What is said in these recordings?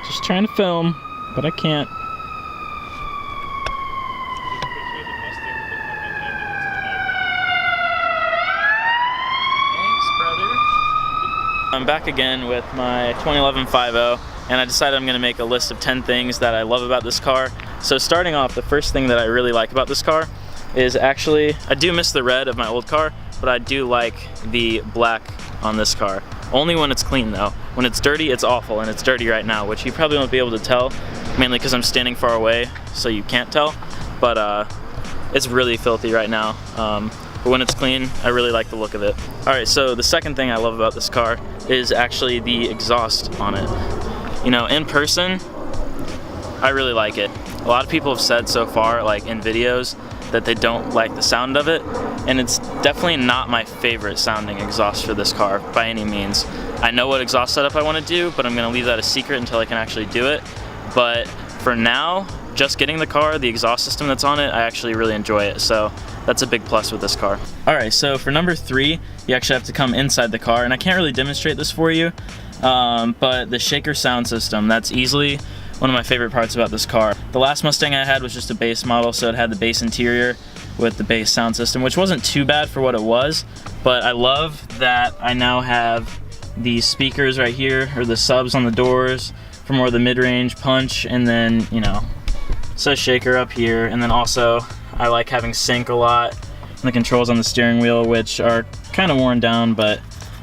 Just trying to film, but I can't. Thanks, brother. I'm back again with my 2011 5.0, and I decided I'm going to make a list of 10 things that I love about this car. So starting off, the first thing that I really like about this car is actually, I do miss the red of my old car, but I do like the black on this car. Only when it's clean though. When it's dirty, it's awful, and it's dirty right now, which you probably won't be able to tell, mainly because I'm standing far away, so you can't tell. But it's really filthy right now. But when it's clean, I really like the look of it. Alright, so the second thing I love about this car is actually the exhaust on it. You know, in person, I really like it. A lot of people have said so far, like in videos, that they don't like the sound of it, and it's definitely not my favorite sounding exhaust for this car by any means. I know what exhaust setup I want to do, but I'm going to leave that a secret until I can actually do it. But for now, just getting the car, the exhaust system that's on it, I actually really enjoy it, so that's a big plus with this car. Alright, so for number 3, you actually have to come inside the car, and I can't really demonstrate this for you, but the Shaker sound system, that's easily one of my favorite parts about this car. The last Mustang I had was just a base model, so it had the base interior with the base sound system, which wasn't too bad for what it was, but I love that I now have these speakers right here, or the subs on the doors for more of the mid-range punch, and then, you know, it says Shaker up here, and then also I like having sync a lot, and the controls on the steering wheel, which are kind of worn down, but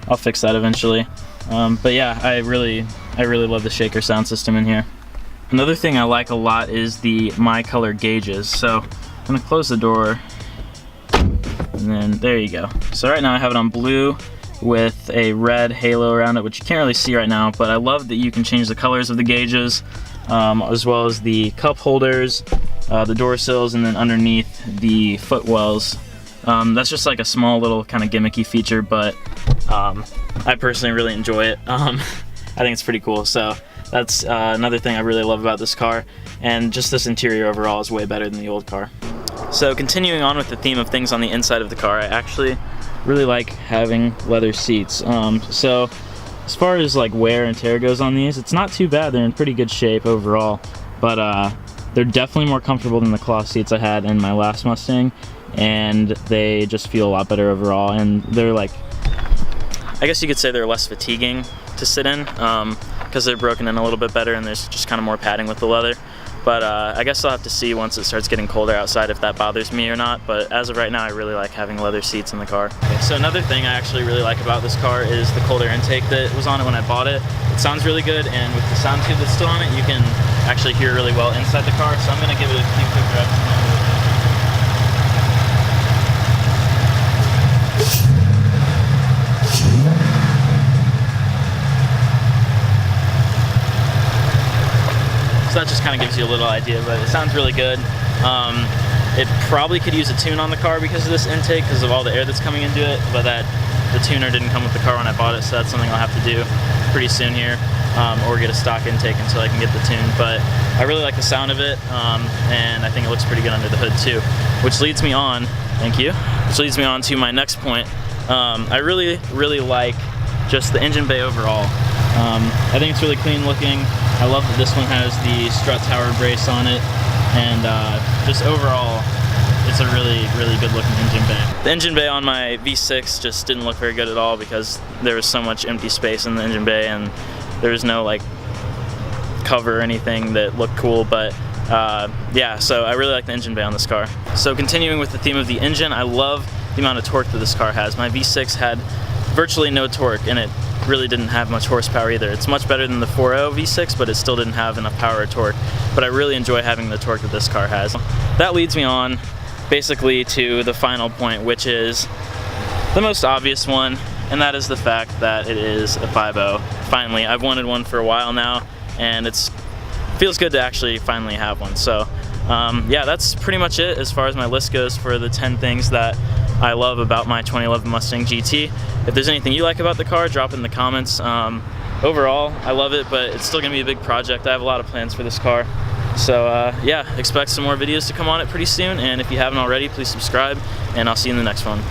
I'll fix that eventually. But yeah, I really love the Shaker sound system in here. Another thing I like a lot is the My Color gauges. So I'm gonna close the door, and then there you go. So right now I have it on blue with a red halo around it, which you can't really see right now, but I love that you can change the colors of the gauges, as well as the cup holders, the door sills, and then underneath the footwells. That's just like a small little kind of gimmicky feature, but I personally really enjoy it. I think it's pretty cool. So that's another thing I really love about this car, and just this interior overall is way better than the old car. So continuing on with the theme of things on the inside of the car, I actually really like having leather seats. So as far as like wear and tear goes on these, it's not too bad. They're in pretty good shape overall, but they're definitely more comfortable than the cloth seats I had in my last Mustang, and they just feel a lot better overall, and they're like, I guess you could say they're less fatiguing to sit in, because they're broken in a little bit better, and there's just kind of more padding with the leather. But I guess I'll have to see once it starts getting colder outside if that bothers me or not, but as of right now I really like having leather seats in the car. Okay, so another thing I actually really like about this car is the cold air intake that was on it when I bought it. It sounds really good, and with the sound tube that's still on it, you can actually hear really well inside the car, so I'm going to give it a few quick reps. So that just kind of gives you a little idea, but it sounds really good. It probably could use a tune on the car because of this intake, because of all the air that's coming into it, but the tuner didn't come with the car when I bought it, so that's something I'll have to do pretty soon here, or get a stock intake until I can get the tune. But I really like the sound of it, and I think it looks pretty good under the hood too, which leads me on, thank you, which leads me on to my next point. I really like just the engine bay overall. I think it's really clean looking. I love that this one has the strut tower brace on it, and just overall, it's a really good looking engine bay. The engine bay on my V6 just didn't look very good at all because there was so much empty space in the engine bay, and there was no like cover or anything that looked cool, but yeah, so I really like the engine bay on this car. So continuing with the theme of the engine, I love the amount of torque that this car has. My V6 had virtually no torque, and it really didn't have much horsepower either. It's much better than the 4.0 V6, but it still didn't have enough power or torque. But I really enjoy having the torque that this car has. That leads me on basically to the final point, which is the most obvious one, and that is the fact that it is a 5.0. Finally, I've wanted one for a while now, and it feels good to actually finally have one. So yeah, that's pretty much it as far as my list goes for the 10 things that I love about my 2011 Mustang GT. If there's anything you like about the car, drop it in the comments. Overall, I love it, but it's still gonna be a big project. I have a lot of plans for this car. So yeah, expect some more videos to come on it pretty soon, and if you haven't already, please subscribe, and I'll see you in the next one.